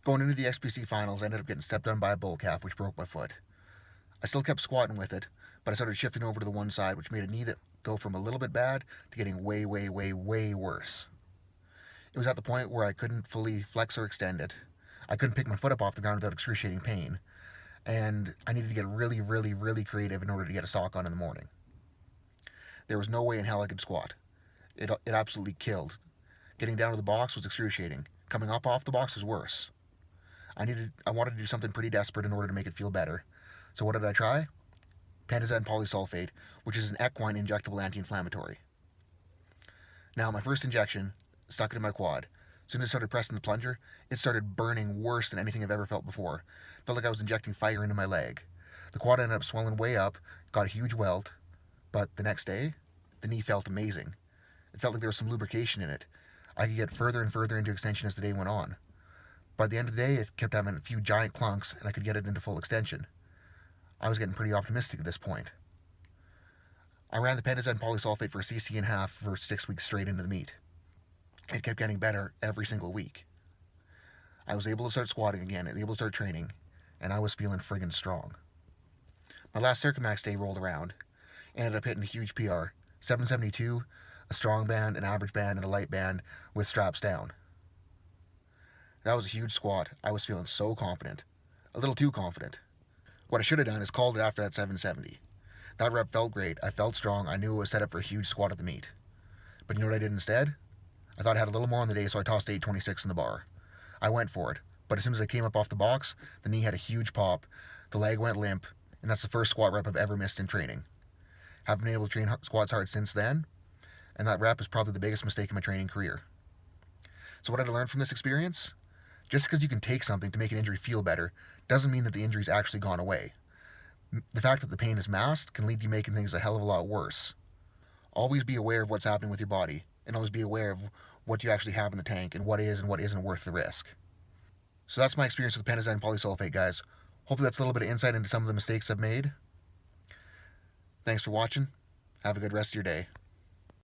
Going into the XPC finals, I ended up getting stepped on by a bull calf, which broke my foot. I still kept squatting with it, but I started shifting over to the one side, which made a knee that go from a little bit bad to getting way, way, way, way worse. It was at the point where I couldn't fully flex or extend it. I couldn't pick my foot up off the ground without excruciating pain, and I needed to get really, really, really creative in order to get a sock on in the morning. There was no way in hell I could squat. It absolutely killed. Getting down to the box was excruciating. Coming up off the box was worse. I wanted to do something pretty desperate in order to make it feel better. So what did I try? Pentosan Polysulfate, which is an equine injectable anti-inflammatory. Now, my first injection stuck it in my quad. As soon as I started pressing the plunger, it started burning worse than anything I've ever felt before. Felt like I was injecting fire into my leg. The quad ended up swelling way up, got a huge welt, but the next day, the knee felt amazing. It felt like there was some lubrication in it. I could get further and further into extension as the day went on. By the end of the day, it kept having a few giant clunks, and I could get it into full extension. I was getting pretty optimistic at this point. I ran the Pentosan Polysulfate for a cc and a half for 6 weeks straight into the meet. It kept getting better every single week. I was able to start squatting again and able to start training, and I was feeling friggin' strong. My last Circumax day rolled around, ended up hitting a huge PR, 772, a strong band, an average band, and a light band with straps down. That was a huge squat. I was feeling so confident. A little too confident. What I should have done is called it after that 770. That rep felt great. I felt strong. I knew it was set up for a huge squat at the meet. But you know what I did instead? I thought I had a little more on the day, so I tossed 826 in the bar. I went for it, but as soon as I came up off the box, the knee had a huge pop, the leg went limp, and that's the first squat rep I've ever missed in training. Haven't been able to train squats hard since then, and that rep is probably the biggest mistake in my training career. So what did I learn from this experience? Just because you can take something to make an injury feel better doesn't mean that the injury's actually gone away. The fact that the pain is masked can lead to you making things a hell of a lot worse. Always be aware of what's happening with your body, and always be aware of what you actually have in the tank and what is and what isn't worth the risk. So that's my experience with Pentosan Polysulfate, guys. Hopefully that's a little bit of insight into some of the mistakes I've made. Thanks for watching. Have a good rest of your day.